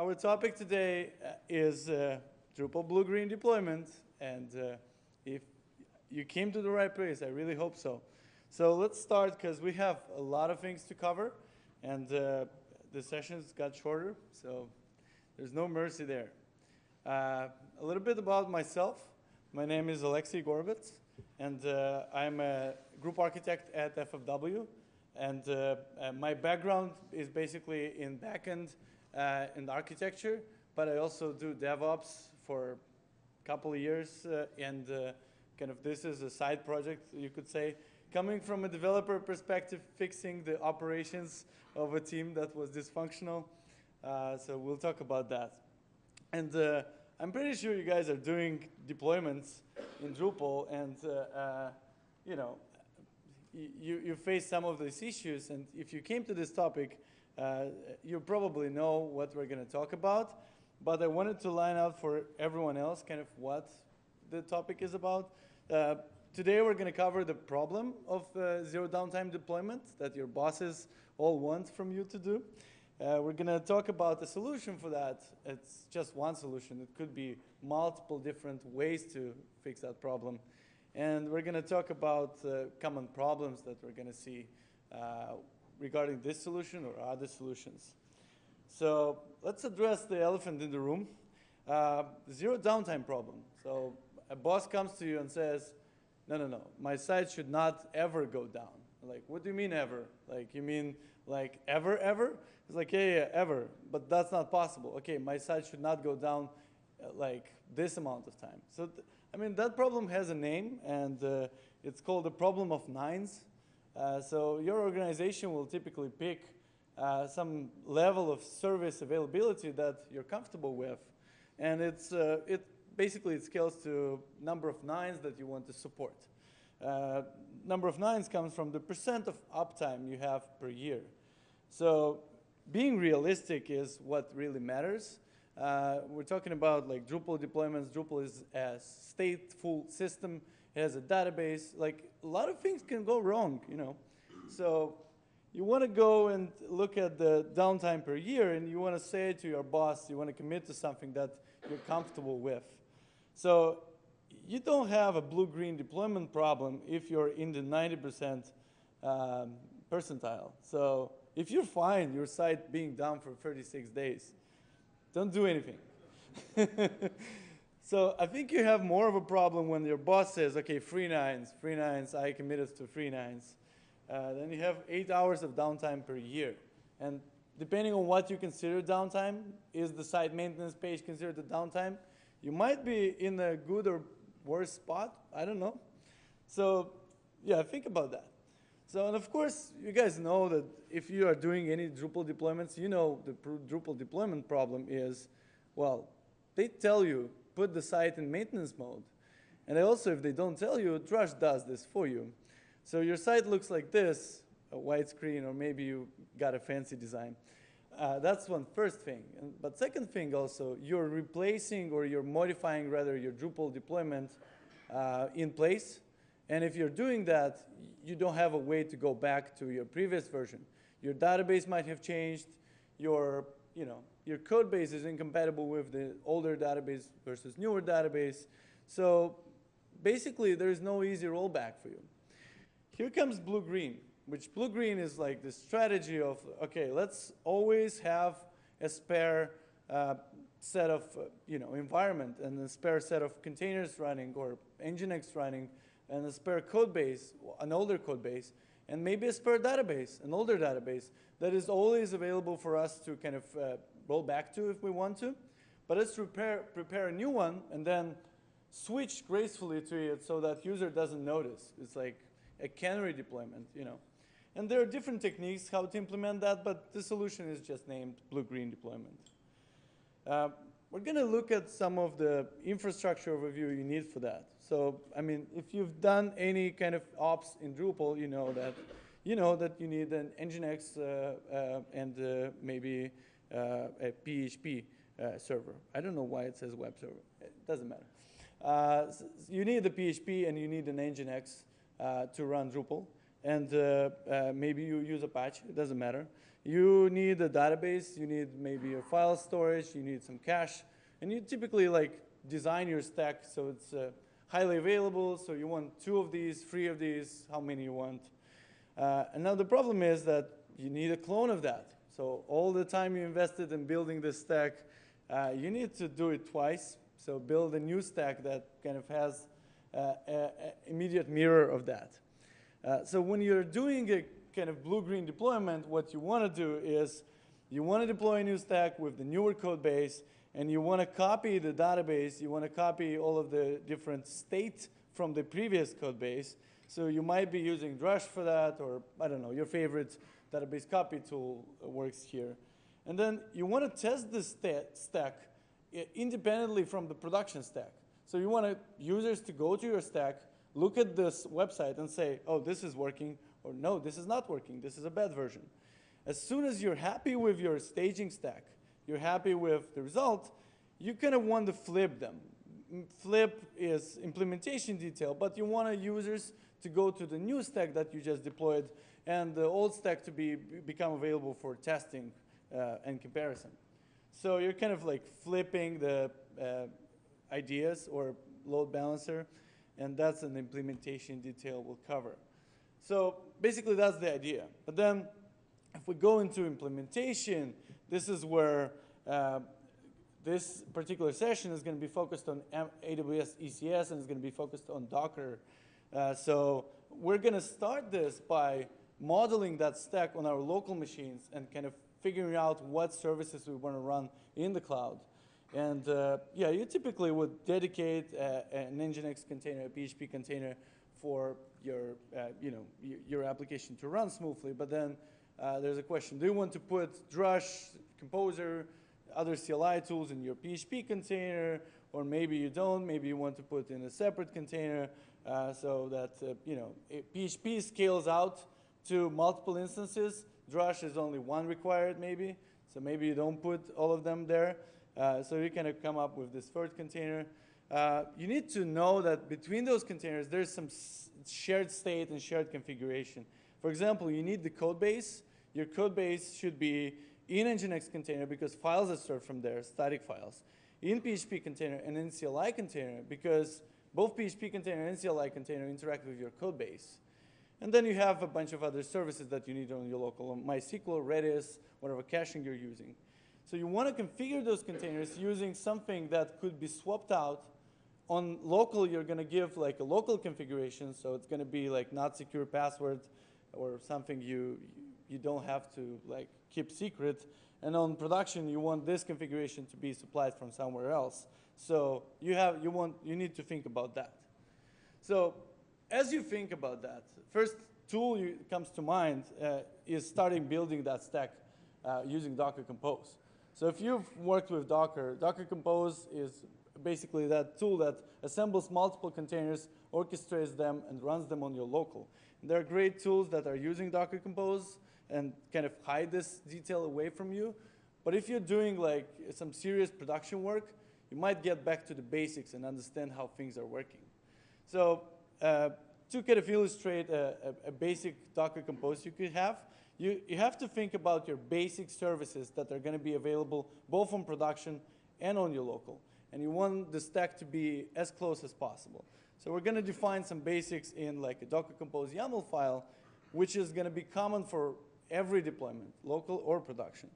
Our topic today is Drupal blue-green deployment, and if you came to the right place, I really hope so. So let's start, because we have a lot of things to cover, and the sessions got shorter, so there's no mercy there. A little bit about myself. My name is Alexei Gorbets, and I'm a group architect at FFW, and my background is basically in backend and architecture, but I also do DevOps for a couple of years, and kind of this is a side project, you could say, coming from a developer perspective, fixing the operations of a team that was dysfunctional. So we'll talk about that. And I'm pretty sure you guys are doing deployments in Drupal, and you know, you face some of these issues, and if you came to this topic, you probably know what we're going to talk about, but I wanted to line out for everyone else kind of what the topic is about. Today we're going to cover the problem of zero downtime deployment that your bosses all want from you to do. We're going to talk about the solution for that. It's just one solution. It could be multiple different ways to fix that problem. And we're going to talk about common problems that we're going to see regarding this solution or other solutions. So let's address the elephant in the room, zero downtime problem. So a boss comes to you and says, no, my site should not ever go down. Like, what do you mean ever? Like, you mean like ever? It's like, yeah, ever, but that's not possible. Okay, my site should not go down like this amount of time. So, I mean, that problem has a name, and it's called the problem of nines. So your organization will typically pick some level of service availability that you're comfortable with, and basically it scales to number of nines that you want to support. Number of nines comes from the % of uptime you have per year. So being realistic is what really matters. We're talking about like Drupal deployments. Drupal is a stateful system. It has a database. Like, a lot of things can go wrong, you know. So you want to go and look at the downtime per year, and you want to say to your boss, you want to commit to something that you're comfortable with. So you don't have a blue-green deployment problem if you're in the 90% percentile. So if you find your site being down for 36 days, don't do anything. So I think you have more of a problem when your boss says, okay, free nines, I committed to free nines. Then you have 8 hours of downtime per year. And depending on what you consider downtime, is the site maintenance page considered the downtime? You might be in a good or worse spot, I don't know. So yeah, think about that. So, and of course, you guys know that if you are doing any Drupal deployments, you know the Drupal deployment problem is, well, they tell you, put the site in maintenance mode. And also, if they don't tell you, Drush does this for you. So your site looks like this, a white screen, or maybe you got a fancy design. That's one first thing. But second thing also, you're replacing or you're modifying rather your Drupal deployment in place. And if you're doing that, you don't have a way to go back to your previous version. Your database might have changed. Your code base is incompatible with the older database versus newer database. So basically, there's no easy rollback for you. Here comes blue-green, which blue-green is like the strategy of, okay, let's always have a spare set of environment and a spare set of containers running or Nginx running and a spare code base, an older code base, and maybe a spare database, an older database that is always available for us to kind of roll back to if we want to. But let's prepare a new one and then switch gracefully to it so that user doesn't notice. It's like a canary deployment, you know. And there are different techniques how to implement that, but the solution is just named blue-green deployment. We're going to look at some of the infrastructure overview you need for that. So, I mean, if you've done any kind of ops in Drupal, you know that you need an Nginx and maybe a PHP server. I don't know why it says web server. It doesn't matter. You need the PHP and you need an Nginx to run Drupal. and maybe you use Apache, it doesn't matter. You need a database, you need maybe your file storage, you need some cache, and you typically like design your stack so it's highly available, so you want 2 of these, 3 of these, how many you want. And now the problem is that you need a clone of that. So all the time you invested in building this stack, you need to do it twice. So build a new stack that kind of has an immediate mirror of that. So when you're doing a kind of blue-green deployment, what you want to do is you want to deploy a new stack with the newer code base, and you want to copy the database. You want to copy all of the different state from the previous code base. So you might be using Drush for that, or I don't know, your favorite database copy tool works here. And then you want to test this stack independently from the production stack. So you want users to go to your stack, look at this website and say, oh, this is working, or no, this is not working, this is a bad version. As soon as you're happy with your staging stack, you're happy with the result, you kind of want to flip them. Flip is implementation detail, but you want users to go to the new stack that you just deployed and the old stack to become available for testing and comparison. So you're kind of like flipping the ideas or load balancer, and that's an implementation detail we'll cover. So basically that's the idea. But then if we go into implementation, this is where this particular session is going to be focused on AWS ECS, and it's going to be focused on Docker. So we're going to start this by modeling that stack on our local machines and kind of figuring out what services we want to run in the cloud. And yeah, you typically would dedicate an Nginx container, a PHP container for your, your application to run smoothly. But then there's a question: do you want to put Drush, Composer, other CLI tools in your PHP container, or maybe you don't? Maybe you want to put in a separate container so that PHP scales out to multiple instances. Drush is only one required, maybe. So maybe you don't put all of them there. So you kind of come up with this third container. You need to know that between those containers, there's some shared state and shared configuration. For example, you need the code base. Your code base should be in Nginx container because files are stored from there, static files. In PHP container and in CLI container because both PHP container and CLI container interact with your code base. And then you have a bunch of other services that you need on your local, MySQL, Redis, whatever caching you're using. So you want to configure those containers using something that could be swapped out. On local, you're going to give like a local configuration, so it's going to be like not secure password or something you don't have to like keep secret. And on production, you want this configuration to be supplied from somewhere else. So you need to think about that. So as you think about that, first tool comes to mind is starting building that stack using Docker Compose. So if you've worked with Docker, Docker Compose is basically that tool that assembles multiple containers, orchestrates them, and runs them on your local. And there are great tools that are using Docker Compose and kind of hide this detail away from you. But if you're doing like some serious production work, you might get back to the basics and understand how things are working. So to kind of illustrate a basic Docker Compose you could have, you have to think about your basic services that are going to be available both on production and on your local. And you want the stack to be as close as possible. So we're going to define some basics in like a Docker Compose YAML file, which is going to be common for every deployment, local or production.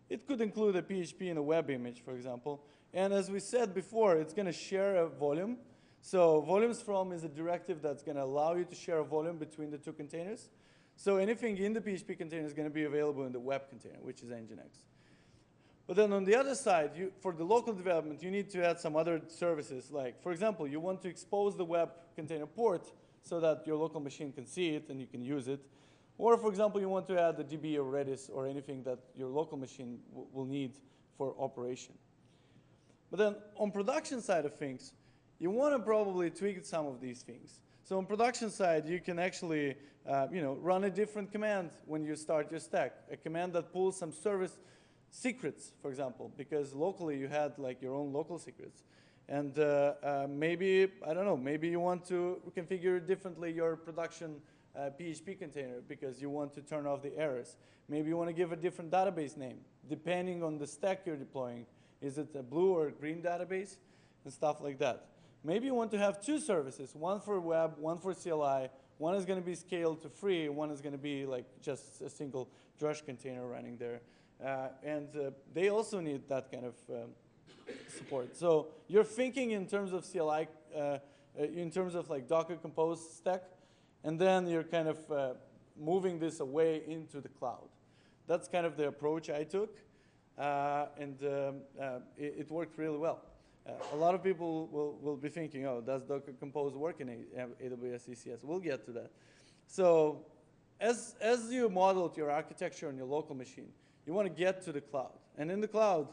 It could include a PHP and a web image, for example. And as we said before, it's going to share a volume. So volumes from is a directive that's going to allow you to share a volume between the two containers. So anything in the PHP container is going to be available in the web container, which is Nginx. But then on the other side, for the local development, you need to add some other services. Like, for example, you want to expose the web container port so that your local machine can see it and you can use it. Or, for example, you want to add the DB or Redis or anything that your local machine will need for operation. But then on production side of things, you want to probably tweak some of these things. So on production side, you can actually run a different command when you start your stack, a command that pulls some service secrets, for example, because locally you had like your own local secrets. And maybe, I don't know, maybe you want to configure differently your production PHP container because you want to turn off the errors. Maybe you want to give a different database name, depending on the stack you're deploying. Is it a blue or a green database? And stuff like that. Maybe you want to have two services, one for web, one for CLI. One is going to be scaled to free, one is going to be like just a single Drush container running there. And they also need that kind of support. So you're thinking in terms of CLI, in terms of like Docker Compose stack, and then you're kind of moving this away into the cloud. That's kind of the approach I took, and it worked really well. A lot of people will be thinking, oh, does Docker Compose work in AWS ECS? We'll get to that. So as you modeled your architecture on your local machine, you want to get to the cloud. And in the cloud,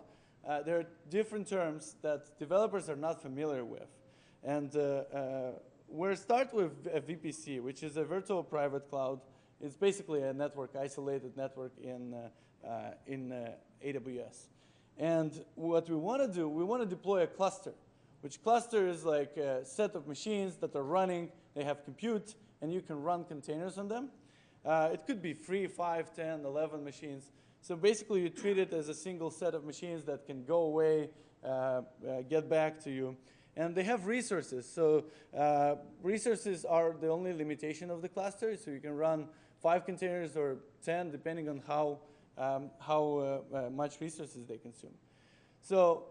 there are different terms that developers are not familiar with. And we'll start with a VPC, which is a virtual private cloud. It's basically a network, isolated network in AWS. And what we want to do, we want to deploy a cluster, which cluster is like a set of machines that are running. They have compute, and you can run containers on them. It could be 3, 5, 10, 11 machines. So basically, you treat it as a single set of machines that can go away, get back to you. And they have resources. So resources are the only limitation of the cluster. So you can run 5 containers or 10, depending on how much resources they consume. So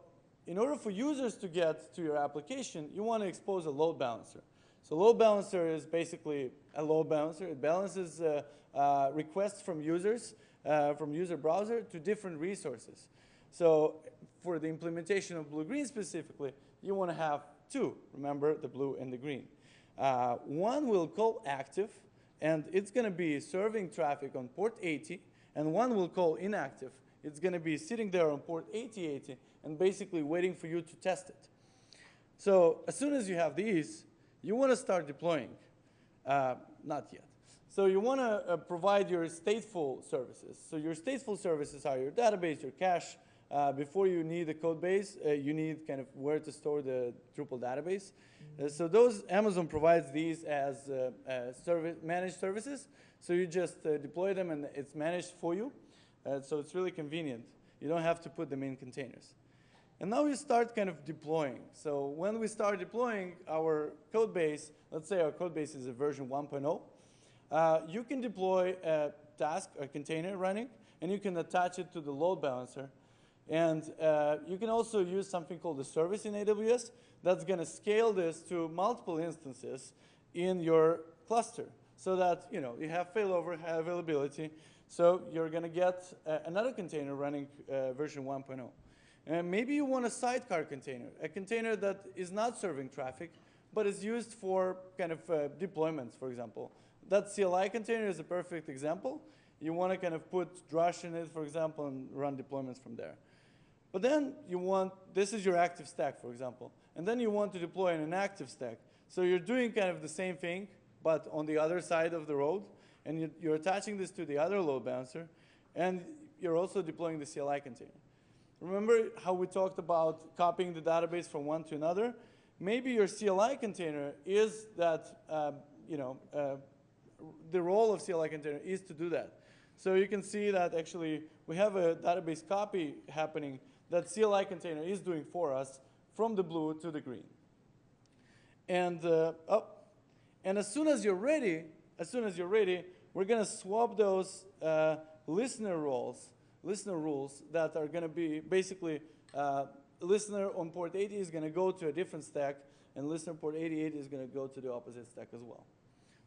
in order for users to get to your application, you want to expose a load balancer. So load balancer is basically a load balancer. It balances requests from users, from user browser to different resources. So for the implementation of blue-green specifically, you want to have 2. Remember, the blue and the green. One we'll call active, and it's going to be serving traffic on port 80. And one we'll call inactive. It's going to be sitting there on port 8080 and basically waiting for you to test it. So as soon as you have these, you want to start deploying. Not yet. So you want to provide your stateful services. So your stateful services are your database, your cache. Before you need a code base, you need kind of where to store the Drupal database. So those, Amazon provides these as managed services. So you just deploy them, and it's managed for you. So it's really convenient. You don't have to put them in containers. And now we start kind of deploying. So when we start deploying our code base, let's say our code base is a version 1.0, you can deploy a task, a container running, and you can attach it to the load balancer. And you can also use something called a service in AWS that's going to scale this to multiple instances in your cluster so that you have failover, high availability. So you're going to get another container running version 1.0. And maybe you want a sidecar container, a container that is not serving traffic, but is used for kind of deployments, for example. That CLI container is a perfect example. You want to kind of put Drush in it, for example, and run deployments from there. But then you want, this is your active stack, for example. And then you want to deploy in an active stack. So you're doing kind of the same thing, but on the other side of the road. And you're attaching this to the other load balancer. And you're also deploying the CLI container. Remember how we talked about copying the database from one to another? Maybe your CLI container is that, the role of CLI container is to do that. So you can see that actually we have a database copy happening that CLI container is doing for us from the blue to the green. And as soon as you're ready, we're going to swap those listener rules that are going to be basically listener on port 80 is going to go to a different stack, and listener port 88 is going to go to the opposite stack as well.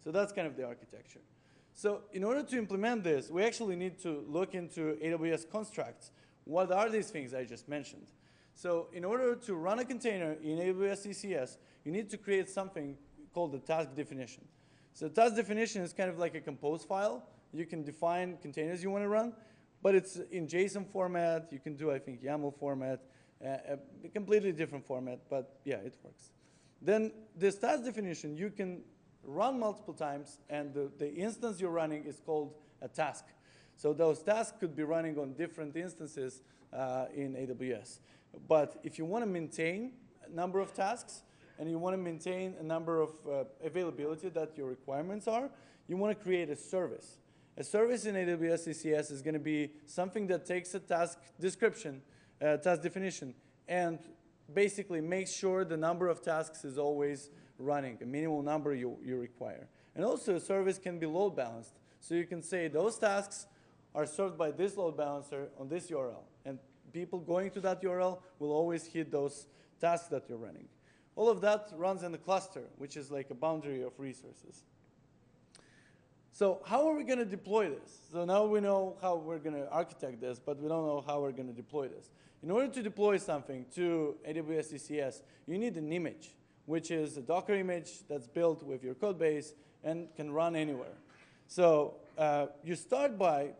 So that's kind of the architecture. So in order to implement this, we actually need to look into AWS constructs. What are these things I just mentioned? So in order to run a container in AWS ECS, you need to create something called the task definition. So task definition is kind of like a compose file. You can define containers you want to run, but it's in JSON format. You can do, I think, YAML format, a completely different format, but yeah, it works. Then this task definition, you can run multiple times, and the instance you're running is called a task. So those tasks could be running on different instances in AWS. But if you want to maintain a number of tasks, and you want to maintain a number of availability that your requirements are, you want to create a service. A service in AWS ECS is going to be something that takes a task description, task definition, and basically makes sure the number of tasks is always running, a minimum number you require. And also a service can be load balanced. So you can say those tasks are served by this load balancer on this URL. And people going to that URL will always hit those tasks that you're running. All of that runs in a cluster, which is like a boundary of resources. So how are we going to deploy this? So now we know how we're going to architect this, but we don't know how we're going to deploy this. In order to deploy something to AWS ECS, you need an image, which is a Docker image that's built with your code base and can run anywhere. So you start by,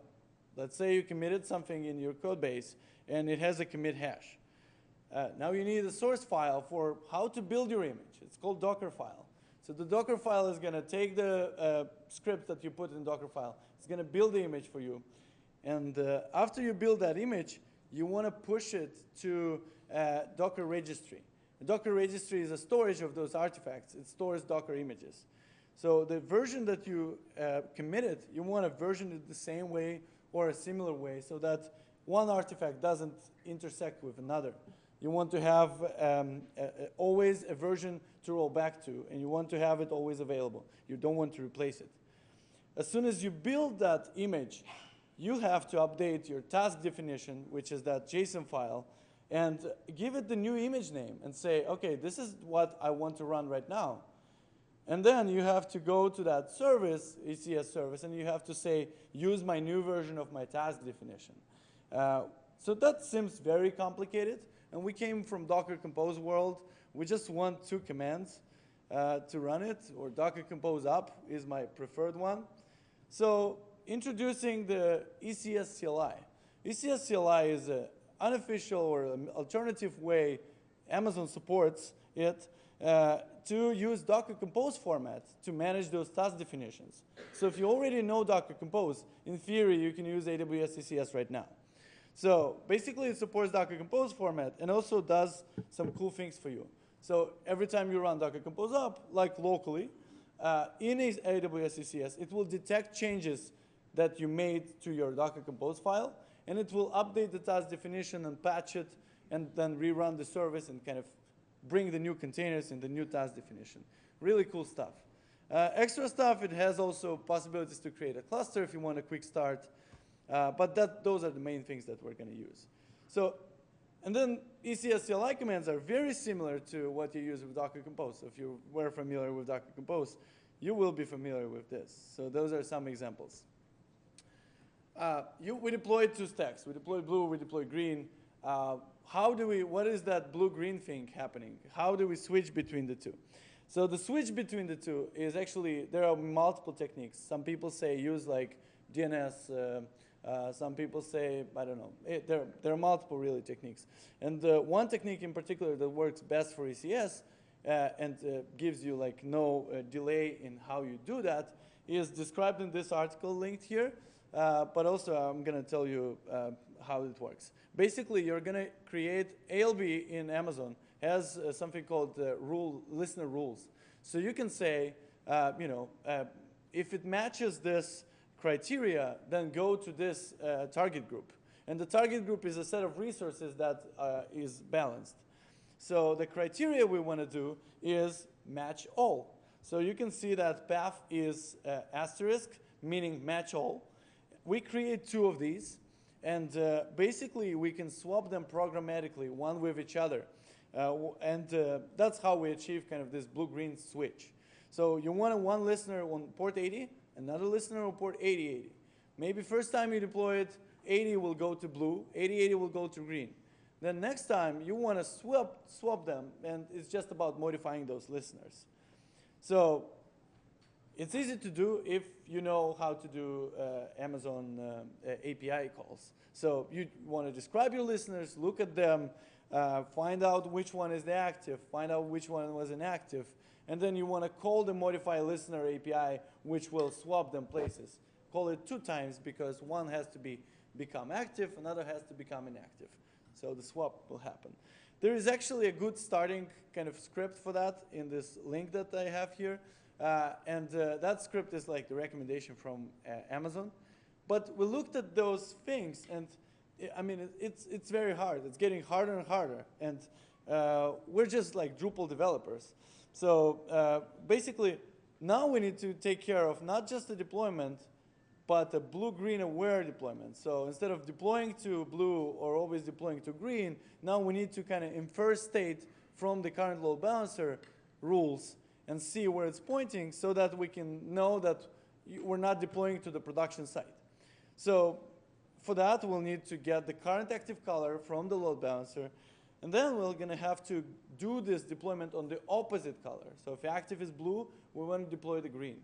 let's say you committed something in your code base, and it has a commit hash. Now you need a source file for how to build your image. It's called Docker file. So the Docker file is going to take the script that you put in the Docker file. It's going to build the image for you. And after you build that image, you want to push it to Docker registry. A Docker registry is a storage of those artifacts. It stores Docker images. So the version that you committed, you want to version it the same way or a similar way so that one artifact doesn't intersect with another. You want to have always a version to roll back to, and you want to have it always available. You don't want to replace it. As soon as you build that image, you have to update your task definition, which is that JSON file, and give it the new image name and say, OK, this is what I want to run right now. And then you have to go to that service, ECS service, and you have to say, use my new version of my task definition. So that seems very complicated. And we came from Docker Compose world. We just want 2 commands to run it, or Docker Compose up is my preferred one. So introducing the ECS CLI. ECS CLI is an unofficial or an alternative way Amazon supports it to use Docker Compose format to manage those task definitions. So if you already know Docker Compose, in theory, you can use AWS ECS right now. So basically, it supports Docker Compose format and also does some cool things for you. So every time you run Docker Compose up, like locally, in AWS ECS, it will detect changes that you made to your Docker Compose file, and it will update the task definition and patch it, and then rerun the service and kind of bring the new containers in the new task definition. Really cool stuff. Extra stuff, it has also possibilities to create a cluster if you want a quick start. But those are the main things that we're going to use. So, and then ECS CLI commands are very similar to what you use with Docker Compose. So if you were familiar with Docker Compose, you will be familiar with this. So those are some examples. We deployed 2 stacks. We deployed blue, we deployed green. What is that blue-green thing happening? How do we switch between the 2? So the switch between the 2 is actually, there are multiple techniques. Some people say use like DNS. Some people say, I don't know. There are multiple, really, techniques. And one technique in particular that works best for ECS and gives you like no delay in how you do that is described in this article linked here. But also, I'm going to tell you how it works. Basically, you're going to create ALB in Amazon has something called listener rules. So you can say, if it matches this criteria, then go to this target group. And the target group is a set of resources that is balanced. So the criteria we want to do is match all. So you can see that path is asterisk, meaning match all. We create 2 of these. And basically, we can swap them programmatically, one with each other. That's how we achieve kind of this blue-green switch. So you want one listener on port 80, another listener on port 8080. Maybe first time you deploy it, 80 will go to blue, 8080 will go to green. Then next time, you want to swap them, and it's just about modifying those listeners. So it's easy to do if you know how to do Amazon API calls. So you want to describe your listeners, look at them, find out which one is the active, find out which one was inactive, and then you want to call the modify listener API, which will swap them places. Call it 2 times because one has to become active, another has to become inactive. So the swap will happen. There is actually a good starting kind of script for that in this link that I have here. That script is like the recommendation from Amazon. But we looked at those things, and I mean, it's very hard. It's getting harder and harder. And we're just like Drupal developers. So basically, now we need to take care of not just the deployment, but a blue-green aware deployment. So instead of deploying to blue or always deploying to green, now we need to kind of infer state from the current load balancer rules and see where it's pointing so that we can know that we're not deploying to the production site. So for that, we'll need to get the current active color from the load balancer. And then we're going to have to do this deployment on the opposite color. So if active is blue, we want to deploy the green.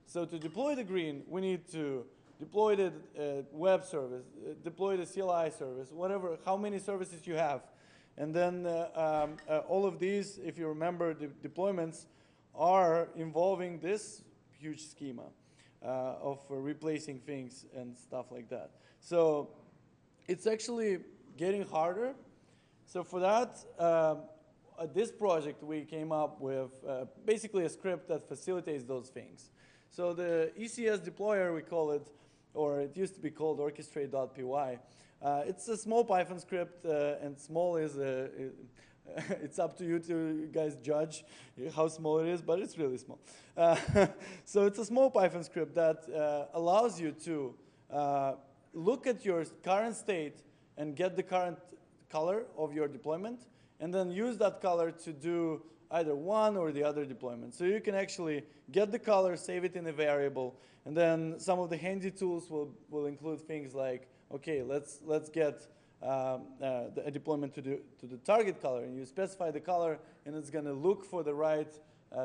So to deploy the green, we need to deploy the web service, deploy the CLI service, whatever, how many services you have. And then all of these, if you remember, the deployments are involving this huge schema of replacing things and stuff like that. So it's actually getting harder. So for that, at this project, we came up with basically a script that facilitates those things. So the ECS deployer, we call it, or it used to be called orchestrate.py. It's a small Python script, and small is, it's up to you to guys judge how small it is, but it's really small. So it's a small Python script that allows you to look at your current state and get the current color of your deployment, and then use that color to do either one or the other deployment. So you can actually get the color, save it in a variable, and then some of the handy tools will include things like, okay, let's get a deployment to the target color, and you specify the color, and it's going to look for the right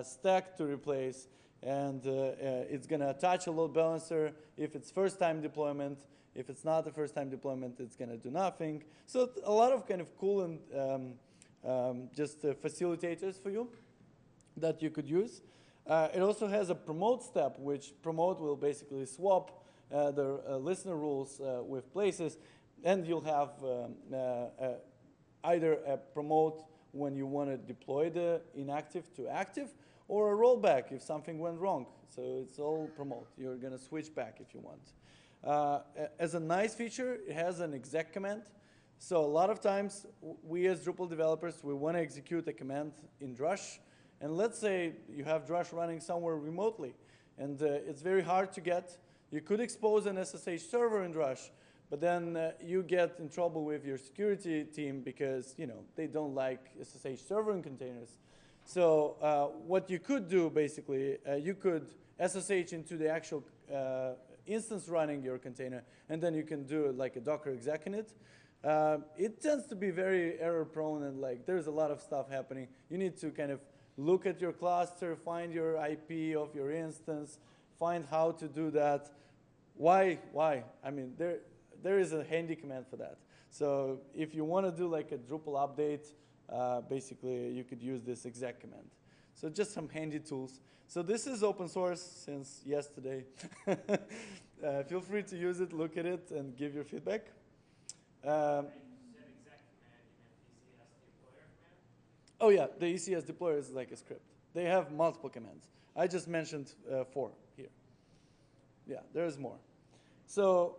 stack to replace, and it's going to attach a load balancer if it's first-time deployment. If it's not a first-time deployment, it's going to do nothing. So a lot of kind of cool and just facilitators for you that you could use. It also has a promote step, which promote will basically swap the listener rules with places, and you'll have either a promote when you want to deploy the inactive to active, or a rollback if something went wrong. So it's all promote. You're going to switch back if you want. As a nice feature, it has an exec command. So a lot of times, we as Drupal developers, we want to execute a command in Drush. And let's say you have Drush running somewhere remotely, and it's very hard to get. You could expose an SSH server in Drush, but then you get in trouble with your security team because they don't like SSH server in containers. So what you could do, basically, you could SSH into the actual instance running your container, and then you can do like a Docker exec in it. It tends to be very error prone, and like there's a lot of stuff happening. You need to kind of look at your cluster, find your IP of your instance, find how to do that. Why? I mean, there is a handy command for that. So if you want to do like a Drupal update, basically you could use this exec command. So just some handy tools. So this is open source since yesterday. Feel free to use it, look at it, and give your feedback. Oh yeah, the ECS deployer is like a script. They have multiple commands. I just mentioned 4 here. Yeah, there's more. So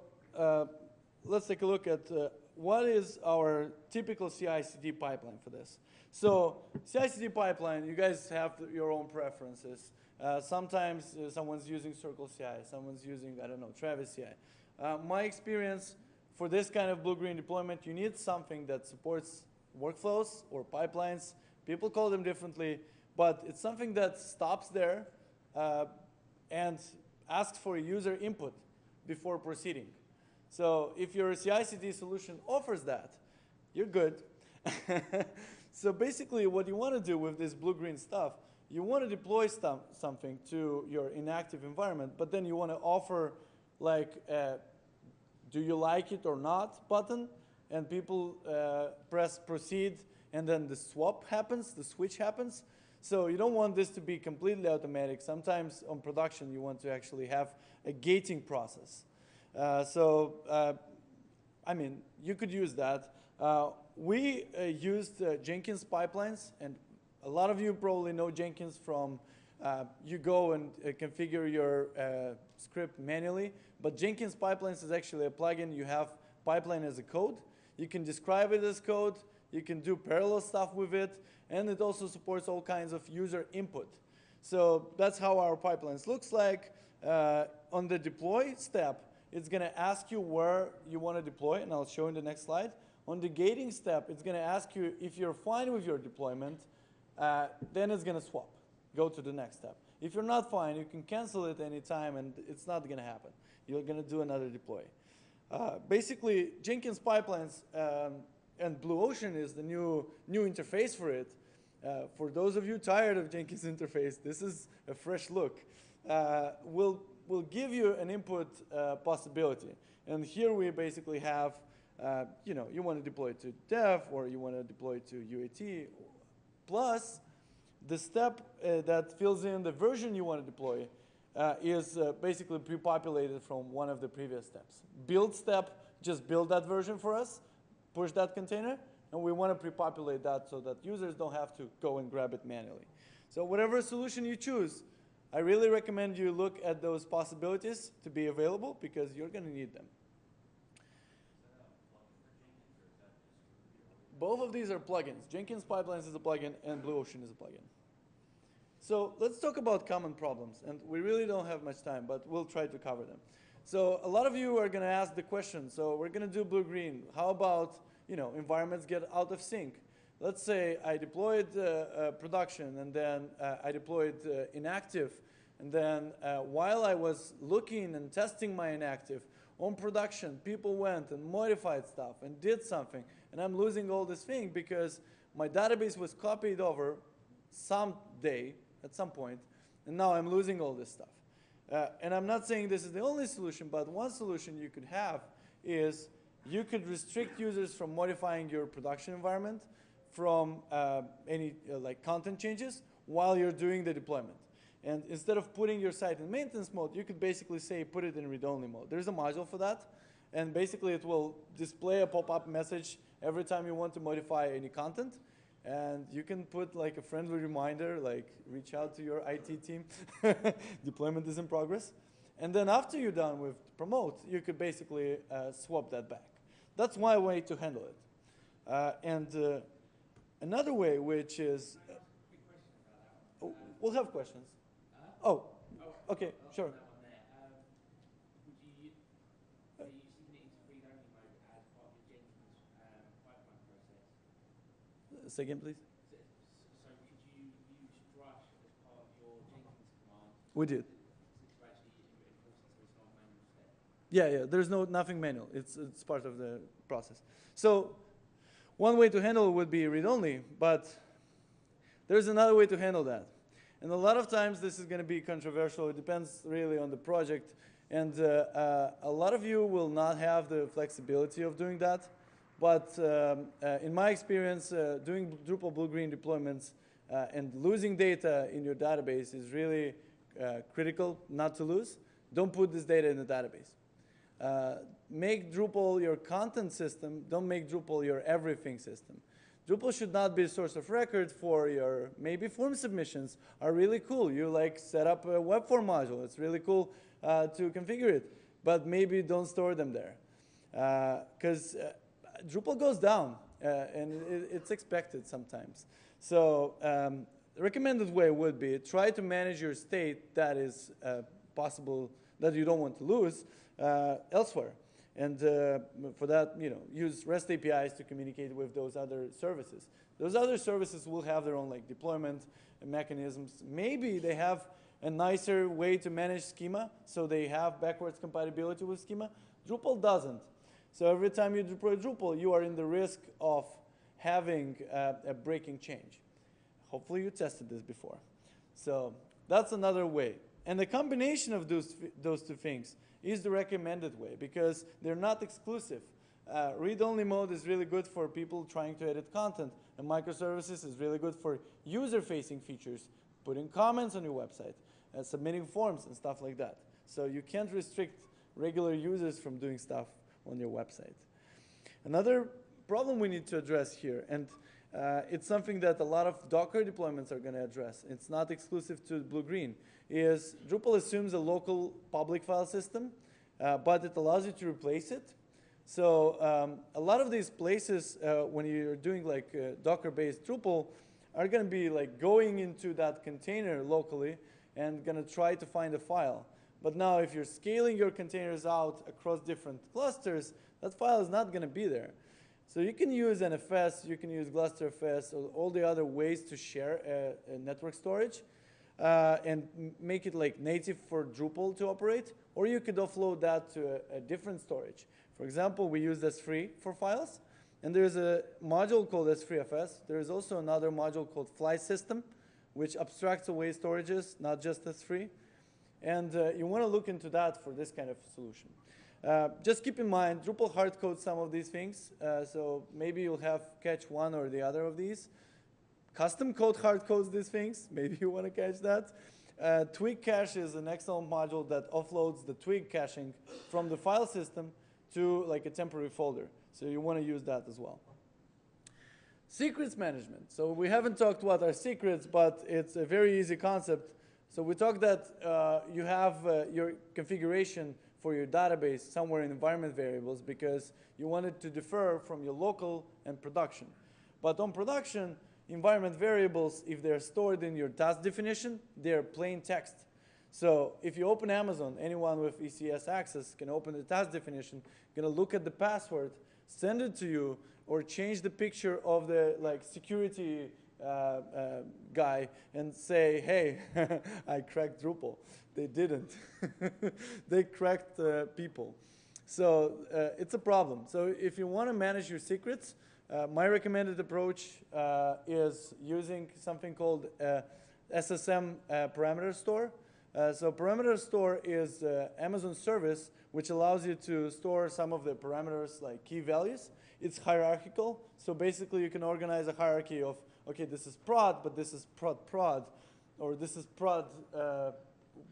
let's take a look at what is our typical CI/CD pipeline for this. So CI/CD pipeline, you guys have your own preferences. Sometimes someone's using Circle CI, someone's using, I don't know, Travis CI. My experience for this kind of blue-green deployment, you need something that supports workflows or pipelines. People call them differently, but it's something that stops there and asks for user input before proceeding. So if your CI/CD solution offers that, you're good. So basically what you want to do with this blue-green stuff, you want to deploy something to your inactive environment, but then you want to offer like a do you like it or not button, and people press proceed, and then the swap happens, the switch happens. So you don't want this to be completely automatic. Sometimes on production you want to actually have a gating process. I mean, you could use that. We used Jenkins pipelines, and a lot of you probably know Jenkins from you go and configure your script manually, but Jenkins pipelines is actually a plugin. You have pipeline as a code. You can describe it as code. You can do parallel stuff with it, and it also supports all kinds of user input. So that's how our pipelines looks like. On the deploy step, it's going to ask you where you want to deploy, and I'll show in the next slide. On the gating step, it's going to ask you if you're fine with your deployment, then it's going to swap, go to the next step. If you're not fine, you can cancel it anytime, and it's not going to happen. You're going to do another deploy. Basically, Jenkins pipelines and BlueOcean is the new interface for it. For those of you tired of Jenkins interface, this is a fresh look. We'll give you an input possibility. And here we basically have, you want to deploy to dev, or you want to deploy to UAT. Plus, the step that fills in the version you want to deploy is basically pre-populated from one of the previous steps. Build step, just build that version for us, push that container, and we want to pre-populate that so that users don't have to go and grab it manually. So whatever solution you choose, I really recommend you look at those possibilities to be available, because you're going to need them. Both of these are plugins. Jenkins Pipelines is a plugin, and BlueOcean is a plugin. So let's talk about common problems. And we really don't have much time, but we'll try to cover them. So a lot of you are going to ask the question, so we're going to do blue-green. How about environments get out of sync? Let's say I deployed production, and then I deployed inactive. And then while I was looking and testing my inactive on production, people went and modified stuff and did something. And I'm losing all this thing because my database was copied over someday, at some point, and now I'm losing all this stuff. And I'm not saying this is the only solution, but one solution you could have is you could restrict users from modifying your production environment from any content changes while you're doing the deployment. And instead of putting your site in maintenance mode, you could basically say put it in read-only mode. There's a module for that. And basically, it will display a pop-up message every time you want to modify any content. And you can put like a friendly reminder, like reach out to your IT team. Deployment is in progress. And then after you're done with promote, you could basically swap that back. That's one way to handle it. And another way, which is, we'll have questions. Oh, okay, sure. Say again, please. So could you use Drush as part of your Jenkins command? We did. To actually enforce it so it's not a manual step? Yeah, there's nothing manual. It's part of the process. So one way to handle it would be read-only, but there's another way to handle that. And a lot of times this is going to be controversial. It depends really on the project. And a lot of you will not have the flexibility of doing that. But in my experience, doing Drupal blue-green deployments and losing data in your database is really critical not to lose. Don't put this data in the database. Make Drupal your content system. Don't make Drupal your everything system. Drupal should not be a source of record for your, maybe form submissions are really cool. You set up a web form module. It's really cool to configure it. But maybe don't store them there. Because Drupal goes down, and it's expected sometimes. So the recommended way would be try to manage your state that is possible, that you don't want to lose elsewhere. And for that, use REST APIs to communicate with those other services. Those other services will have their own deployment mechanisms. Maybe they have a nicer way to manage schema, so they have backwards compatibility with schema. Drupal doesn't. So every time you deploy Drupal, you are in the risk of having a breaking change. Hopefully you tested this before. So that's another way. And the combination of those two things is the recommended way, because they're not exclusive. Read-only mode is really good for people trying to edit content, and microservices is really good for user-facing features, putting comments on your website, submitting forms and stuff like that. So you can't restrict regular users from doing stuff on your website. Another problem we need to address here, and it's something that a lot of Docker deployments are going to address. It's not exclusive to blue-green. Is Drupal assumes a local public file system, but it allows you to replace it. So a lot of these places, when you're doing like Docker-based Drupal, are going to be like going into that container locally and going to try to find a file. But now if you're scaling your containers out across different clusters, that file is not going to be there. So you can use NFS, you can use GlusterFS, or all the other ways to share a network storage and make it like native for Drupal to operate, or you could offload that to a different storage. For example, we use S3 for files, and there's a module called S3FS. There's also another module called Fly System, which abstracts away storages, not just S3. And you want to look into that for this kind of solution. Just keep in mind, Drupal hard codes some of these things, so maybe you'll catch one or the other of these. Custom code hard codes these things, maybe you want to catch that. Twig cache is an excellent module that offloads the twig caching from the file system to like a temporary folder. So you want to use that as well. Secrets management. So we haven't talked about our secrets, but it's a very easy concept. So we talked that you have your configuration for your database somewhere in environment variables because you want it to differ from your local and production. But on production, environment variables, if they're stored in your task definition, they're plain text. So if you open Amazon, anyone with ECS access can open the task definition, gonna look at the password, send it to you, or change the picture of the like security guy and say, hey, I cracked Drupal. They didn't. They cracked people. So it's a problem. So if you want to manage your secrets, my recommended approach is using something called SSM parameter store. So parameter store is Amazon service which allows you to store some of the parameters like key values. It's hierarchical. So basically you can organize a hierarchy of, okay, this is prod, but this is prod, or this is prod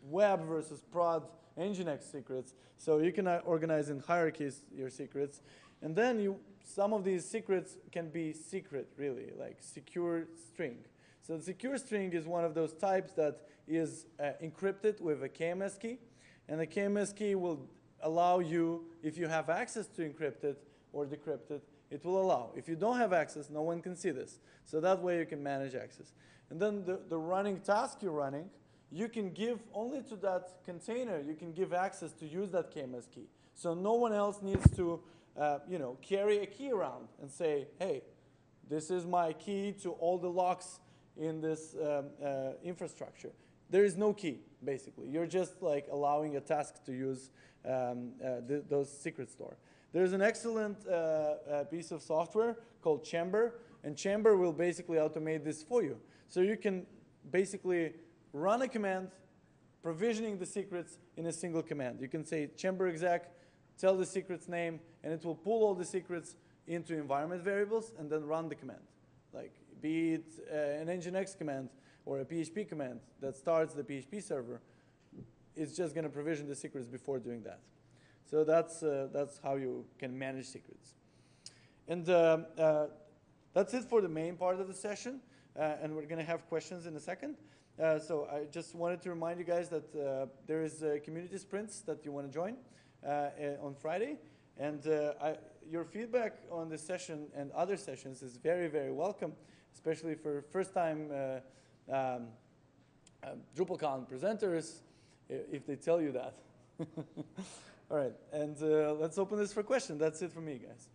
web versus prod Nginx secrets. So you can organize in hierarchies your secrets. And then some of these secrets can be secret, really, like secure string. So the secure string is one of those types that is encrypted with a KMS key. And the KMS key will allow you, if you have access to encrypt it or decrypt it, it will allow. If you don't have access, no one can see this. So that way you can manage access. And then the running task you're running, you can give only to that container, you can give access to use that KMS key. So no one else needs to carry a key around and say, hey, this is my key to all the locks in this infrastructure. There is no key, basically. You're just like allowing a task to use those secret store. There's an excellent piece of software called Chamber, and Chamber will basically automate this for you. So you can basically run a command, provisioning the secrets in a single command. You can say chamber exec, tell the secret's name, and it will pull all the secrets into environment variables and then run the command. Like be it an Nginx command or a PHP command that starts the PHP server, it's just going to provision the secrets before doing that. So that's how you can manage secrets. And that's it for the main part of the session. And we're going to have questions in a second. So I just wanted to remind you guys that there is community sprints that you want to join on Friday. And your feedback on this session and other sessions is very, very welcome, especially for first-time DrupalCon presenters, if they tell you that. All right, and let's open this for questions. That's it for me, guys.